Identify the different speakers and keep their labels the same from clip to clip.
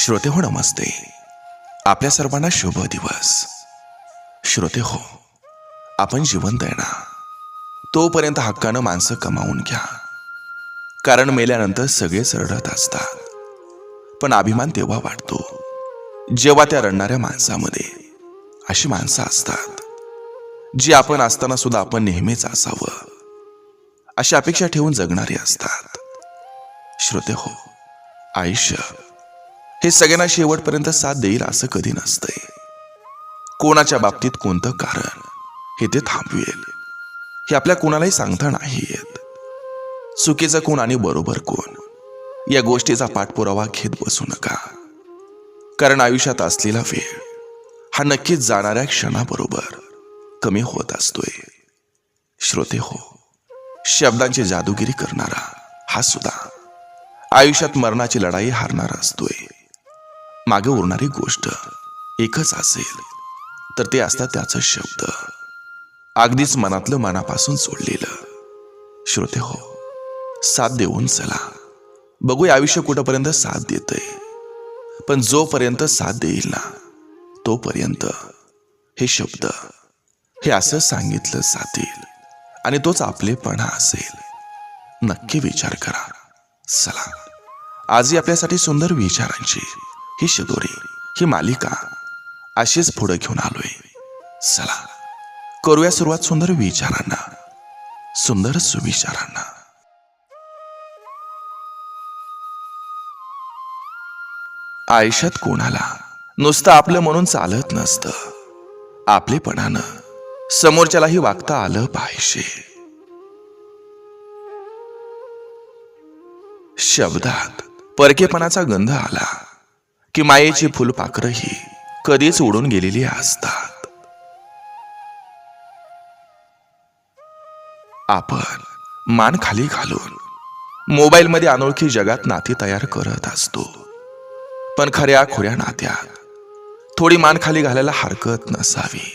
Speaker 1: श्रोते हो, नमस्ते. आपल्या सर्वांना शुभ दिवस. श्रोते हो, आपण जिवंत आहे ना, तोपर्यंत हक्कानं माणसं कमावून घ्या. कारण मेल्यानंतर सगळेच रडत असतात, पण अभिमान तेव्हा वाटतो जेव्हा त्या रडणाऱ्या माणसामध्ये अशी माणसं असतात जी आपण असताना सुद्धा आपण नेहमीच असावं अशी अपेक्षा ठेवून जगणारी असतात. श्रोते हो, आयुष्य हे सगळ्यांना शेवटपर्यंत साथ देईल असं कधी नसतंय. कोणाच्या बाबतीत कोणतं कारण हे ते थांबवेल हे आपल्या कोणालाही सांगता नाही येत. चुकीचं कोण आणि बरोबर कोण या गोष्टीचा पाठपुरावा घेत बसू नका. कारण आयुष्यात असलेला वेळ हा नक्कीच जाणाऱ्या क्षणाबरोबर कमी होत असतोय. श्रोते हो, शब्दांची जादूगिरी करणारा हा सुद्धा आयुष्यात मरणाची लढाई हारणारा असतोय. मागे उरणारी गोष्ट एकच असेल तर ते असतात त्याचं शब्द, अगदीच मनातलं मनापासून सोडलेलं. श्रोते हो, साथ देऊन चला. बघूया आयुष्य कुठंपर्यंत साथ देतंय. पण जोपर्यंत साथ देईल ना, तोपर्यंत हे शब्द हे असं सांगितलं जातील आणि तोच आपलेपणा असेल. नक्की विचार करा. चला, आजही आपल्यासाठी सुंदर विचारांची ही शिदोरी, ही मालिका अशीच पुढे घेऊन आलोय. चला, करूया सुरुवात सुंदर विचारांना, सुंदर सुविचारांना. आयुष्यात कोणाला नुसतं आपलं म्हणून चालत नसतं. आपलेपणानं समोरच्यालाही वागता आलं पाहिजे. शब्दात परकेपणाचा गंध आला की मायेची फुलपाखरंही कधीच उडून गेलेली असतात. आपण मान खाली घालून मोबाईलमध्ये अनोळखी जगात नाती तयार करत असतो. पण खऱ्या खोऱ्या नात्यात थोडी मान खाली घालायला हरकत नसावी.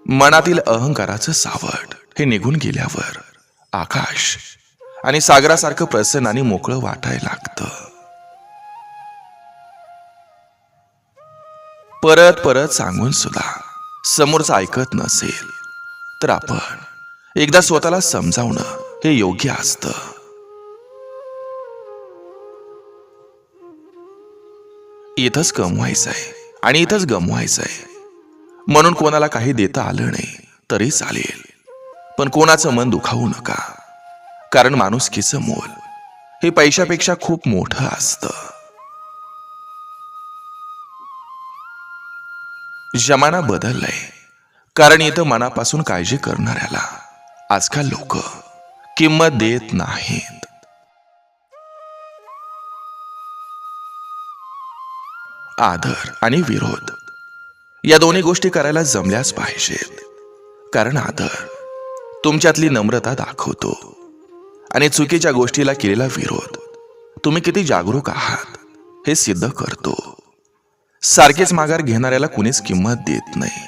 Speaker 1: मनातील अहंकाराचं सावट हे निघून गेल्यावर आकाश आणि सागरासारखं प्रसन्न आणि मोकळं वाटायला लागतं. परत परत सांगून सुद्धा समोरचं ऐकत नसेल तर आपण एकदा स्वतःला समजावणं हे योग्य असतं. इथंच कमवायचंय आणि इथंच गमवायचंय म्हणून कोणाला काही देता आलं नाही तरी चालेल, पण कोणाचं मन दुखावू नका. कारण माणुसकीचं मोल हे पैशापेक्षा खूप मोठं असतं. जमाना बदललाय, कारण इथं मनापासून काळजी करणाऱ्याला आजकाल लोक किंमत देत नाहीत. आदर आणि विरोध या दोन्ही गोष्टी करायला जमल्याच पाहिजेत. कारण आदर तुमच्यातली नम्रता दाखवतो आणि चुकीच्या गोष्टीला केलेला विरोध तुम्ही किती जागरूक आहात हे सिद्ध करतो. सारखेच माघार घेणाऱ्याला कुणीच किंमत देत नाही.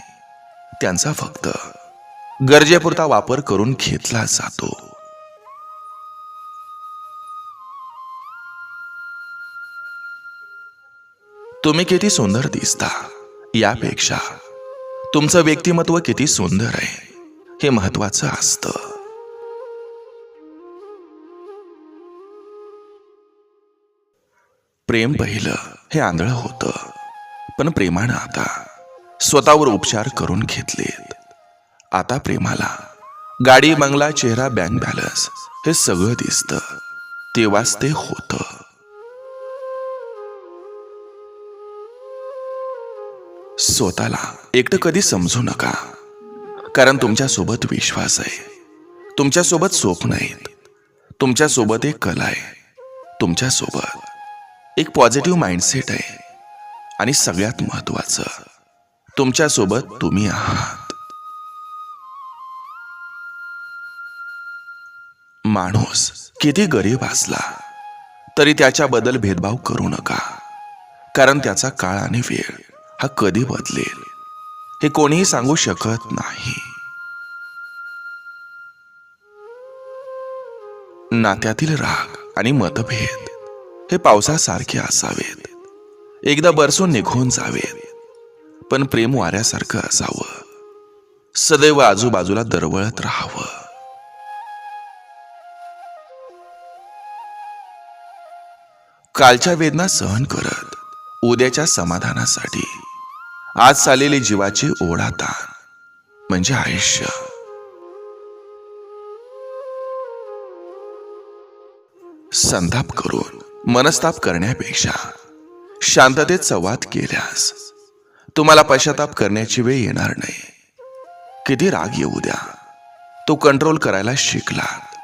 Speaker 1: त्यांचा फक्त गरजेपुरता वापर करून घेतला जातो. तुम्ही किती सुंदर दिसता यापेक्षा तुमचं व्यक्तिमत्व किती सुंदर आहे हे महत्वाचं असतं. प्रेम पहिलं हे आंधळं होतं, पण प्रेमानं आता स्वतःवर उपचार करून घेतलेत. आता प्रेमाला गाडी, बंगला, चेहरा, बँक बॅलन्स हे सगळं दिसतं, तेव्हाच ते होतं. स्वतःला एकटं कधी समजू नका. कारण तुमच्यासोबत विश्वास आहे, तुमच्यासोबत स्वप्न आहेत, तुमच्यासोबत एक कला आहे, तुमच्यासोबत एक पॉझिटिव्ह माइंडसेट आहे आणि सगळ्यात महत्वाचं तुमच्यासोबत तुम्ही आहात. माणूस किती गरीब असला तरी त्याच्याबद्दल भेदभाव करू नका. कारण त्याचा काळ आणि वेळ हा कधी बदलेल हे कोणीही सांगू शकत नाही. नात्यातील राग आणि मतभेद हे पावसासारखे असावेत, एकदा बरसून निघून जावेत. पण प्रेम वाऱ्यासारखं असावं, सदैव आजूबाजूला दरवळत राहावं. कालच्या वेदना सहन करत उद्याच्या समाधानासाठी आज चाललेली जीवाची ओढाताण म्हणजे आयुष्य. संताप करून मनस्ताप करण्यापेक्षा शांततेत संवाद केल्यास तुम्हाला पश्चाताप करण्याची वेळ येणार नाही. किती राग येऊ द्या, तो कंट्रोल करायला शिकलात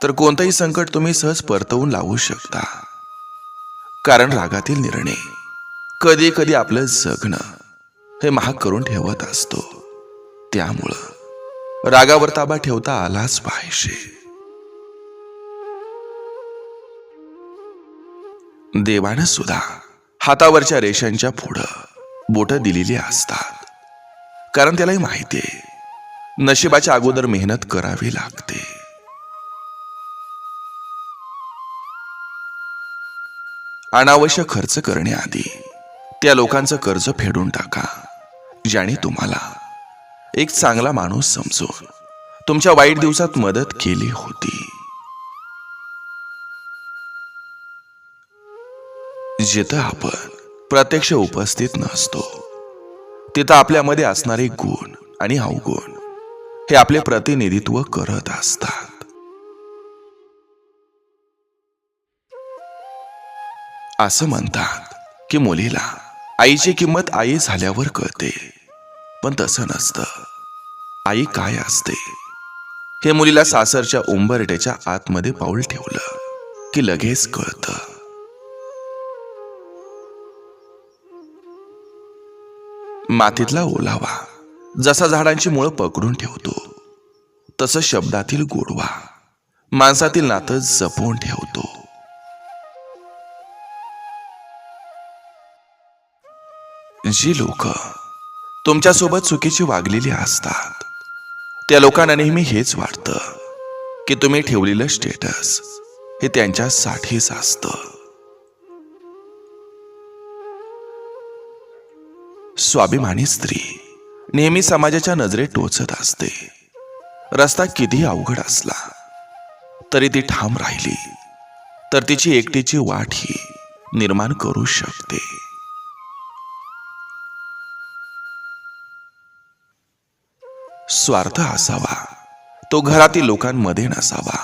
Speaker 1: तर कोणतंही संकट तुम्ही सहज परतवून लावू शकता. कारण रागातील निर्णय कधी कधी आपलं जगणं हे महाग करून ठेवत असतो. त्यामुळं रागावर ताबा ठेवता आलाच पाहिजे. देवानं सुद्धा हातावरच्या रेषांच्या पुढं बोटं दिलेली असतात, कारण त्यालाही माहितीये नशिबाच्या अगोदर मेहनत करावी लागते. अनावश्यक खर्च करण्याआधी त्या लोकांचं कर्ज फेडून टाका ज्याने तुम्हाला एक चांगला माणूस समजून तुमच्या वाईट दिवसात मदत केली होती. जिथं आपण प्रत्यक्ष उपस्थित नसतो तिथं आपल्यामध्ये असणारे गुण आणि अवगुण हे आपले प्रतिनिधित्व करत असतात. असं म्हणतात की मुलीला आईची किंमत आई झाल्यावर कळते, पण तसं नसतं. आई काय असते हे मुलीला सासरच्या उंबरठ्याच्या आतमध्ये पाऊल ठेवलं की लगेच कळतं. मातीतला ओलावा जसा झाडांची मुळं पकडून ठेवतो, तसं शब्दातील गोडवा माणसातील नातं जपून ठेवतो. जी लोक तुमच्यासोबत चुकीची वागलेली असतात त्या लोकांना नेहमी हेच वाटतं की तुम्ही ठेवलेलं स्टेटस हे त्यांच्यासाठीच असतं. स्वाभिमानी स्त्री नेहमी समाजाच्या नजरेत टोचत असते. रस्ता किती अवघड असला तरी ती ठाम राहिली तर तिची एकटीची वाट ही निर्माण करू शकते. स्वार्थ असावा तो घरातील लोकांमध्ये नसावा.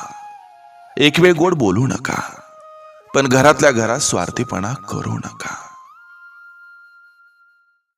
Speaker 1: एक वेळ गोड बोलू नका, पण घरातल्या घरात स्वार्थीपणा करू नका.